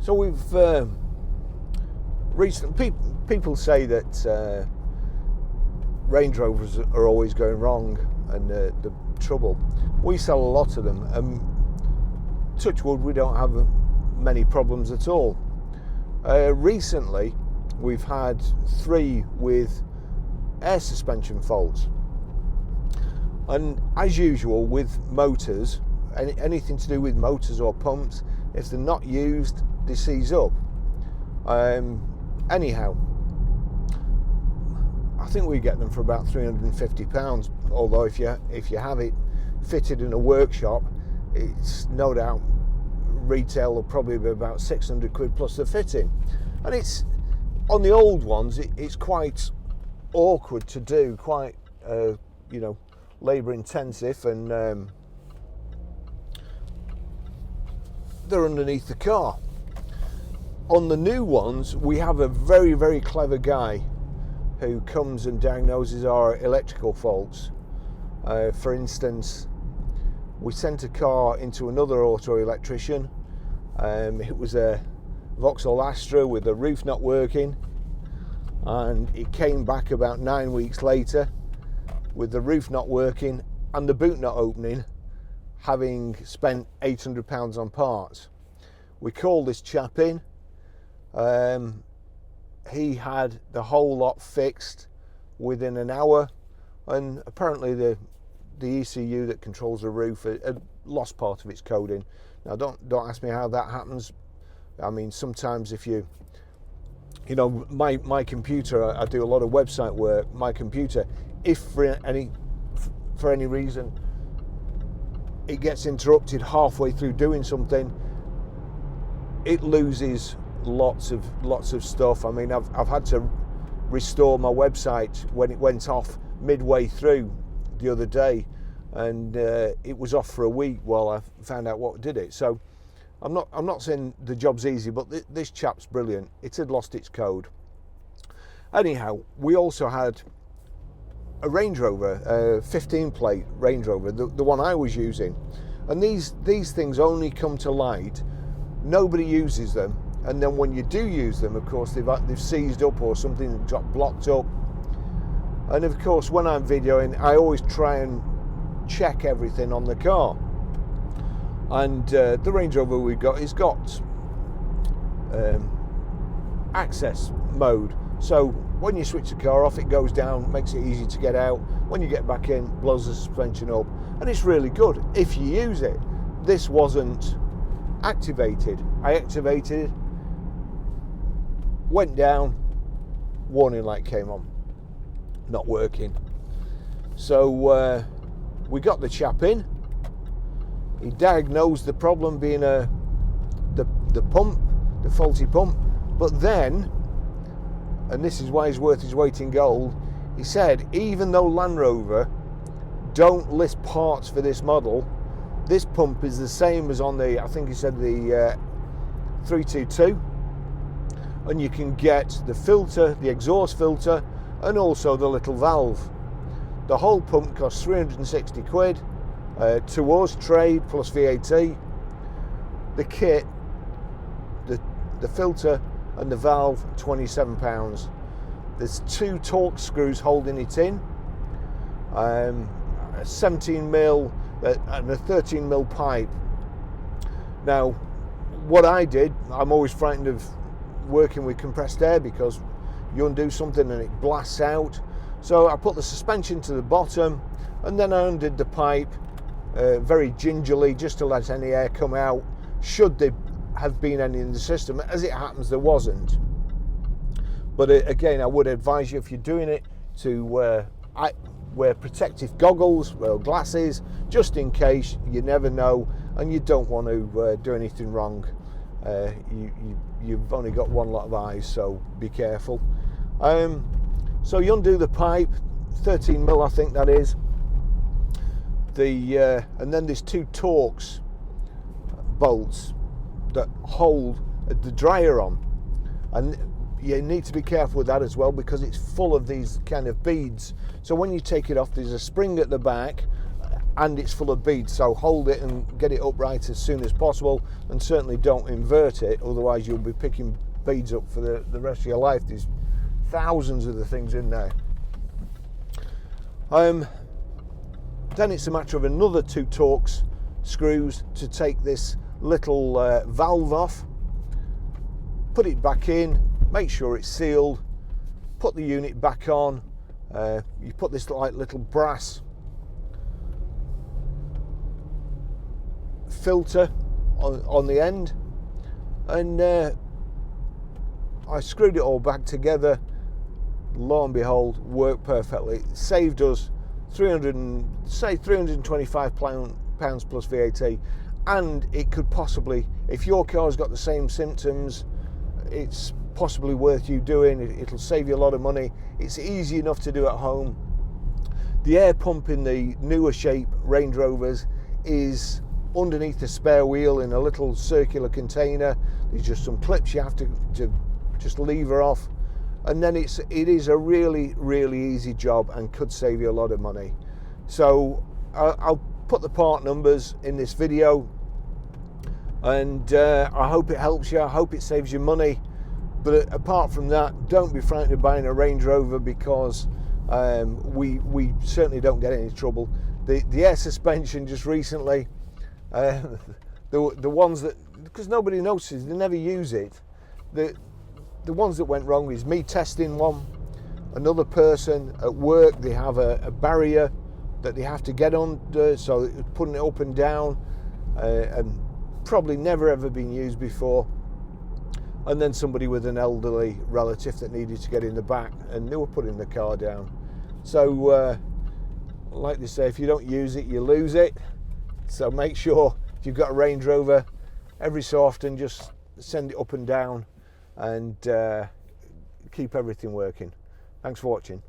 So we've recently people say that Range Rovers are always going wrong and the trouble. We sell a lot of them. Touch wood, we don't have many problems at all. Recently, we've had 3 with air suspension faults, and as usual with motors, anything to do with motors or pumps, if they're not used, they seize up. Anyhow, I think we get them for about £350. Although if you have it fitted in a workshop, it's no doubt retail will probably be about 600 quid plus the fitting. And it's on the old ones, it's quite awkward to do, quite labour intensive, and they're underneath the car. On the new ones, we have a very, very clever guy who comes and diagnoses our electrical faults. For instance, we sent a car into another auto electrician. It was a Vauxhall Astra with the roof not working, and it came back about 9 weeks later with the roof not working and the boot not opening, having spent £800 on parts. We called this chap in. He had the whole lot fixed within an hour, and apparently the ECU that controls the roof had lost part of its coding. Now don't ask me how that happens. I mean, sometimes if my computer, I do a lot of website work. My computer, if for any reason it gets interrupted halfway through doing something, it loses lots of stuff. I mean, I've had to restore my website when it went off midway through the other day, and it was off for a week while I found out what did it. So I'm not saying the job's easy, but this chap's brilliant. It had lost its code. Anyhow, we also had a Range Rover, a 15 plate Range Rover, the one I was using, and these things only come to light, nobody uses them, and then when you do use them, of course they've seized up or something got blocked up. And of course, when I'm videoing, I always try and check everything on the car. And the Range Rover we've got is got access mode. So when you switch the car off, it goes down, makes it easy to get out. When you get back in, blows the suspension up, and it's really good if you use it. This wasn't activated. I activated it, went down, warning light came on, not working. So we got the chap in. He diagnosed the problem being the pump, the faulty pump. But then, and this is why he's worth his weight in gold, he said even though Land Rover don't list parts for this model, this pump is the same as on the, I think he said the 322, and you can get the filter, the exhaust filter, and also the little valve. The whole pump costs 360 quid to us, trade plus VAT. The kit, the filter and the valve, £27. There's 2 Torx screws holding it in, a 17mm and a 13mm pipe. Now, what I did, I'm always frightened of working with compressed air because you undo something and it blasts out. So I put the suspension to the bottom, and then I undid the pipe very gingerly just to let any air come out, should there have been any in the system. As it happens, there wasn't. But again, I would advise you, if you're doing it, to wear protective goggles, wear glasses, just in case. You never know, and you don't want to do anything wrong. You've only got one lot of eyes, so be careful. So you undo the pipe, 13mm I think that is. And then there's 2 Torx bolts that hold the dryer on, and you need to be careful with that as well because it's full of these kind of beads. So when you take it off, there's a spring at the back, and it's full of beads, so hold it and get it upright as soon as possible, and certainly don't invert it, otherwise you'll be picking beads up for the rest of your life. There's thousands of the things in there. Then it's a matter of another 2 Torx screws to take this little valve off, put it back in, make sure it's sealed, put the unit back on. You put this like little brass filter on the end, and I screwed it all back together. Lo and behold, worked perfectly. It saved us £325 plus VAT, and it could possibly, if your car's got the same symptoms, it's possibly worth you doing. It'll save you a lot of money. It's easy enough to do at home. The air pump in the newer shape Range Rovers is underneath the spare wheel in a little circular container. There's just some clips you have to just lever off, and then it is a really easy job and could save you a lot of money. So I'll put the part numbers in this video, and I hope it helps you. I hope it saves you money. But apart from that, don't be frightened of buying a Range Rover, because we certainly don't get any trouble. The air suspension just recently, the ones that, because nobody notices, they never use it. The ones that went wrong is me testing one, another person at work, they have a barrier that they have to get under, so putting it up and down, and probably never ever been used before. And then somebody with an elderly relative that needed to get in the back, and they were putting the car down. So like they say, if you don't use it, you lose it. So make sure if you've got a Range Rover, every so often just send it up and down, and keep everything working. Thanks for watching.